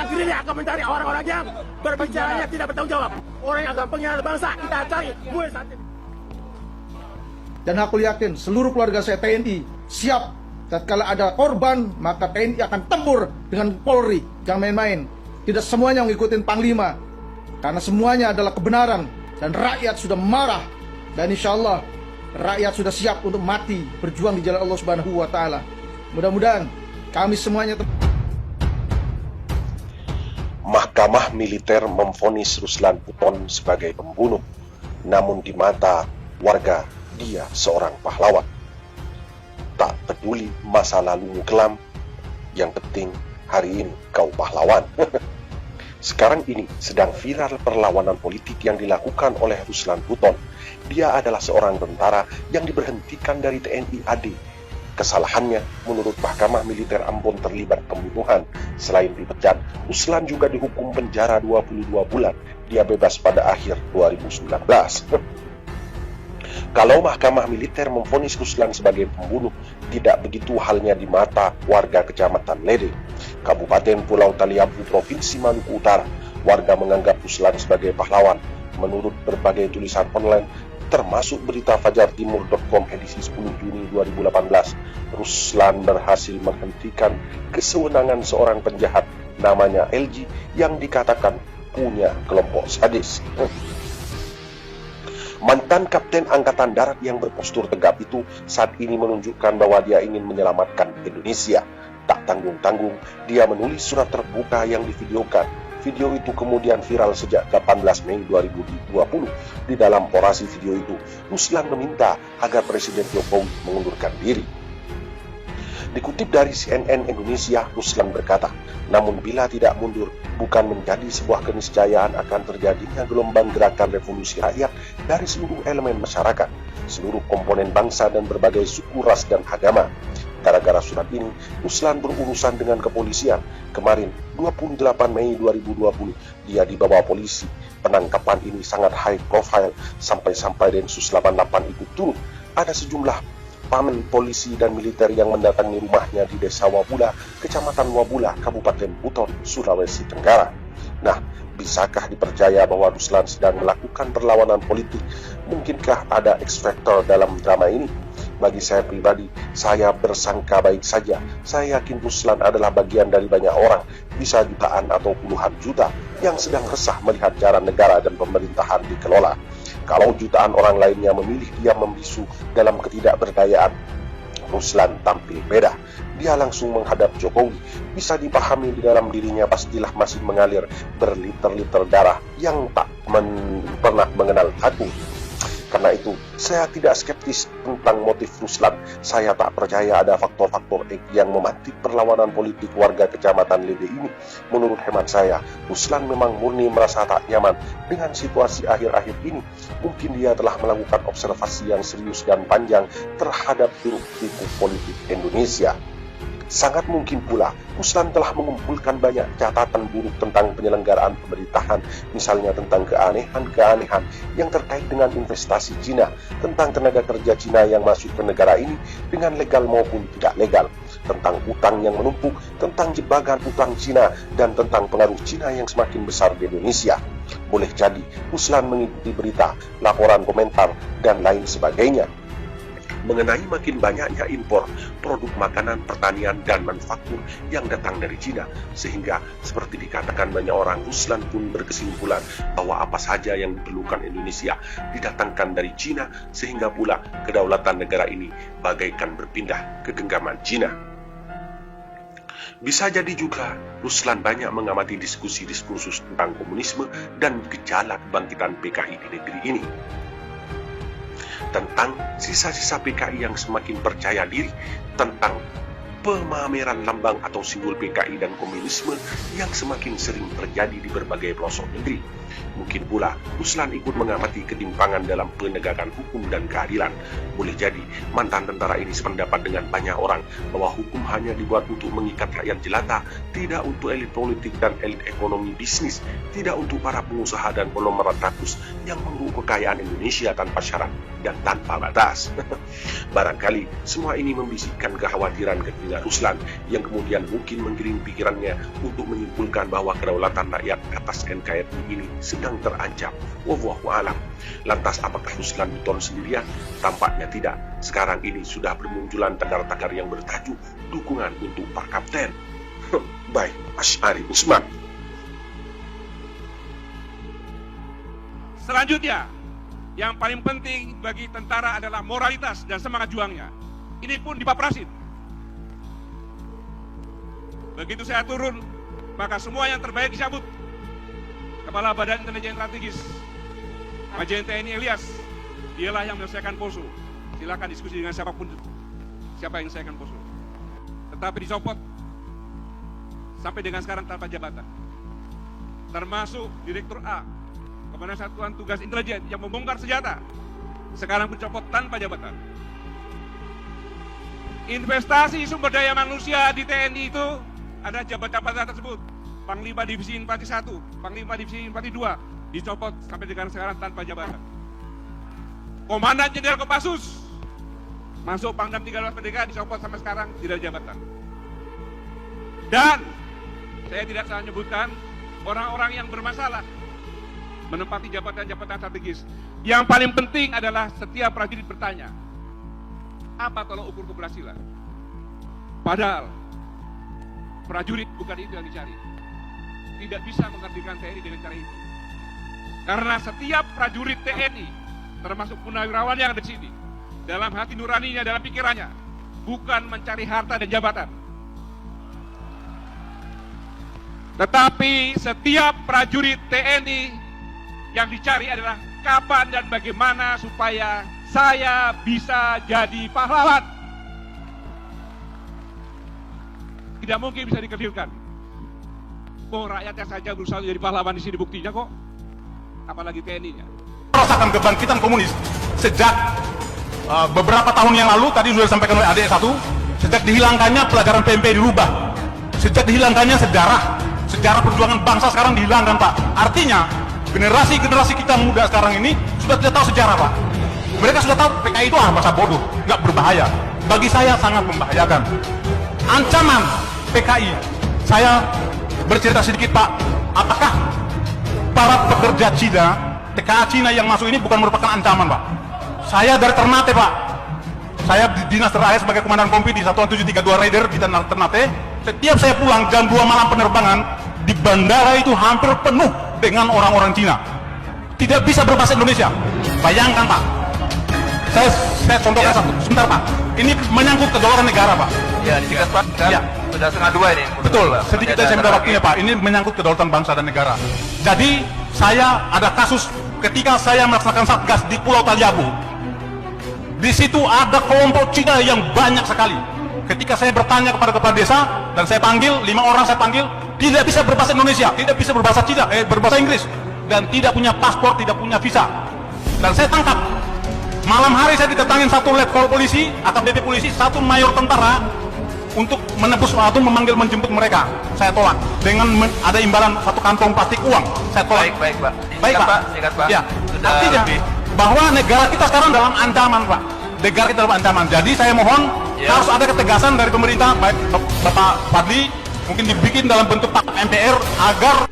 negeri ini akan mencari orang-orang yang berbicaranya tidak bertanggung jawab. Orang yang akan pengkhianat bangsa kita cari mulai saat ini. Dan aku yakin seluruh keluarga saya TNI siap. Tatkala ada korban, maka TNI akan tempur dengan Polri. Jangan main-main. Tidak semuanya mengikuti Panglima. Karena semuanya adalah kebenaran. Dan rakyat sudah marah. Dan insya Allah rakyat sudah siap untuk mati berjuang di jalan Allah Subhanahu wa Ta'ala. Mudah-mudahan kami semuanya. Mahkamah militer memvonis Ruslan Buton sebagai pembunuh. Namun di mata warga, dia seorang pahlawan. Tak peduli masa lalumu kelam, yang penting hari ini kau pahlawan. Sekarang ini sedang viral perlawanan politik yang dilakukan oleh Ruslan Buton. Dia adalah seorang tentara yang diberhentikan dari TNI AD. Kesalahannya, menurut Mahkamah Militer Ambon terlibat pembunuhan. Selain dipecat, Ruslan juga dihukum penjara 22 bulan. Dia bebas pada akhir 2019. Kalau Mahkamah Militer memvonis Ruslan sebagai pembunuh, tidak begitu halnya di mata warga Kecamatan Lede, Kabupaten Pulau Taliabu, Provinsi Maluku Utara. Warga menganggap Ruslan sebagai pahlawan. Menurut berbagai tulisan online, termasuk berita fajartimur.com edisi 10 Juni 2018, Ruslan berhasil menghentikan kesewenangan seorang penjahat namanya LG yang dikatakan punya kelompok sadis. Mantan Kapten Angkatan Darat yang berpostur tegap itu saat ini menunjukkan bahwa dia ingin menyelamatkan Indonesia. Tak tanggung-tanggung, dia menulis surat terbuka yang divideokan. Video itu kemudian viral sejak 18 Mei 2020. Di dalam orasi video itu, Ruslan meminta agar Presiden Jokowi mengundurkan diri. Dikutip dari CNN Indonesia, Ruslan berkata, namun bila tidak mundur, bukan menjadi sebuah keniscayaan akan terjadinya gelombang gerakan revolusi rakyat dari seluruh elemen masyarakat, seluruh komponen bangsa dan berbagai suku, ras, dan agama. Gara-gara surat ini, Ruslan berurusan dengan kepolisian. Kemarin, 28 Mei 2020, dia dibawa polisi. Penangkapan ini sangat high profile, sampai-sampai Densus 88 ikut turun. Ada sejumlah pamen polisi dan militer yang mendatangi rumahnya di Desa Wabula, Kecamatan Wabula, Kabupaten Buton, Sulawesi Tenggara. Nah, bisakah dipercaya bahwa Ruslan sedang melakukan perlawanan politik? Mungkinkah ada X factor dalam drama ini? Bagi saya pribadi, saya bersangka baik saja. Saya yakin Ruslan adalah bagian dari banyak orang, bisa jutaan atau puluhan juta, yang sedang resah melihat cara negara dan pemerintahan dikelola. Kalau jutaan orang lainnya memilih diam membisu dalam ketidakberdayaan, Ruslan tampil beda. Dia langsung menghadap Jokowi. Bisa dipahami di dalam dirinya pastilah masih mengalir berliter-liter darah yang tak pernah mengenal takut. Karena itu, saya tidak skeptis tentang motif Ruslan. Saya tak percaya ada faktor-faktor X yang memantik perlawanan politik warga Kecamatan Lede ini. Menurut hemat saya, Ruslan memang murni merasa tak nyaman dengan situasi akhir-akhir ini. Mungkin dia telah melakukan observasi yang serius dan panjang terhadap hiruk-pikuk politik Indonesia. Sangat mungkin pula Ruslan telah mengumpulkan banyak catatan buruk tentang penyelenggaraan pemerintahan, misalnya tentang keanehan-keanehan yang terkait dengan investasi Cina, tentang tenaga kerja Cina yang masuk ke negara ini dengan legal maupun tidak legal, tentang utang yang menumpuk, tentang jebakan utang Cina, dan tentang pengaruh Cina yang semakin besar di Indonesia. Boleh jadi Ruslan mengikuti berita, laporan, komentar, dan lain sebagainya mengenai makin banyaknya impor produk makanan, pertanian, dan manufaktur yang datang dari Cina. Sehingga seperti dikatakan banyak orang, Ruslan pun berkesimpulan bahwa apa saja yang diperlukan Indonesia didatangkan dari Cina, sehingga pula kedaulatan negara ini bagaikan berpindah ke genggaman Cina. Bisa jadi juga Ruslan banyak mengamati diskusi diskursus tentang komunisme dan gejala kebangkitan PKI di negeri ini, tentang sisa-sisa PKI yang semakin percaya diri, tentang pemameran lambang atau simbol PKI dan komunisme yang semakin sering terjadi di berbagai pelosok negeri. Mungkin pula Ruslan ikut mengamati ketimpangan dalam penegakan hukum dan keadilan. Boleh jadi mantan tentara ini sependapat dengan banyak orang bahwa hukum hanya dibuat untuk mengikat rakyat jelata, tidak untuk elit politik dan elit ekonomi bisnis, tidak untuk para pengusaha dan konglomerat rakus yang mengeruk kekayaan Indonesia tanpa syarat dan tanpa batas. Barangkali semua ini membisikkan kekhawatiran dengan Ruslan yang kemudian mungkin menggiring pikirannya untuk menyimpulkan bahwa kedaulatan rakyat atas NKRI ini sedang terancam. Wallahu a'lam. Lantas apakah Ruslan Buton sendirian? Tampaknya tidak. Sekarang ini sudah bermunculan tagar-tagar yang bertajuk dukungan untuk Pak Kapten. Baik, Asy'ari Usman. Selanjutnya, yang paling penting bagi tentara adalah moralitas dan semangat juangnya. Ini pun dipaprasin. Begitu saya turun, maka semua yang terbaik dicabut. Kepala Badan Intelijen Strategis, Majen TNI Ilyas, dialah yang menyelesaikan Poso. Silakan diskusi dengan siapapun, siapa yang menyelesaikan Poso. Tetapi dicopot sampai dengan sekarang tanpa jabatan. Termasuk Direktur A, Komandan Satuan Tugas Intelijen yang membongkar senjata, sekarang pun copot tanpa jabatan. Investasi sumber daya manusia di TNI itu ada jabatan-jabatan tersebut. Panglima Divisi Infanteri 1, Panglima Divisi Infanteri 2 dicopot sampai dengan sekarang tanpa jabatan. Komandan Jenderal Kopassus masuk Pangdam 13 Merdeka dicopot sampai sekarang tidak ada jabatan. Dan saya tidak salah menyebutkan orang-orang yang bermasalah menempati jabatan-jabatan strategis. Yang paling penting adalah setiap prajurit bertanya, apa tolak ukur keberhasilan? Padahal prajurit bukan itu yang dicari. Tidak bisa menggantikan TNI dengan cara itu. Karena setiap prajurit TNI, termasuk purnawirawan yang ada di sini, dalam hati nuraninya, dalam pikirannya, bukan mencari harta dan jabatan. Tetapi setiap prajurit TNI yang dicari adalah kapan dan bagaimana supaya saya bisa jadi pahlawan. Tidak mungkin bisa dikerdilkan. Oh, rakyatnya saja berusaha jadi pahlawan di sini, buktinya kok. Apalagi TNI-nya. Merasakan kebangkitan komunis sejak beberapa tahun yang lalu, tadi sudah disampaikan oleh adik satu, sejak dihilangkannya pelajaran PMP dirubah, sejak dihilangkannya sejarah perjuangan bangsa sekarang dihilangkan, Pak. Artinya generasi kita muda sekarang ini sudah tidak tahu sejarah, Pak. Mereka sudah tahu PKI itu masa bodoh, nggak berbahaya. Bagi saya sangat membahayakan. Ancaman PKI, saya bercerita sedikit, Pak. Apakah para pekerja Cina, TKA Cina yang masuk ini bukan merupakan ancaman, Pak? Saya dari Ternate, Pak. Saya di dinas terakhir sebagai komandan kompi di Satuan 732 Raider di Ternate. Setiap saya pulang jam 2 malam penerbangan, di bandara itu hampir penuh dengan orang-orang Cina. Tidak bisa berbahasa Indonesia. Bayangkan, Pak. Saya contohkan satu. Sebentar, Pak. Ini menyangkut kedaulatan negara, Pak. Ya, disingkat, Pak. Kan Ya. Sudah setengah 2 ini. Betul, sedikit saya minta waktunya, Pak. Ini menyangkut kedaulatan bangsa dan negara. Jadi, saya ada kasus ketika saya melaksanakan satgas di Pulau Taliabu. Di situ ada kelompok Cina yang banyak sekali. Ketika saya bertanya kepada kepala desa dan saya panggil 5 orang, saya panggil, tidak bisa berbahasa Indonesia, tidak bisa berbahasa Cina, berbahasa Inggris, dan tidak punya paspor, tidak punya visa. Dan saya tangkap. Malam hari saya didatangin satu letkol polisi, AKBP polisi, satu mayor tentara untuk menebus atau menjemput mereka. Saya tolak dengan ada imbalan satu kantong plastik uang. Saya tolak. Baik, Pak. Baik, Pak. Singkat, Pak. Ya. Sudah Artinya lebih. bahwa negara kita sekarang dalam ancaman, Pak. Negara kita dalam ancaman. Jadi saya mohon harus ada ketegasan dari pemerintah, baik Bapak Fadli, mungkin dibikin dalam bentuk MPR agar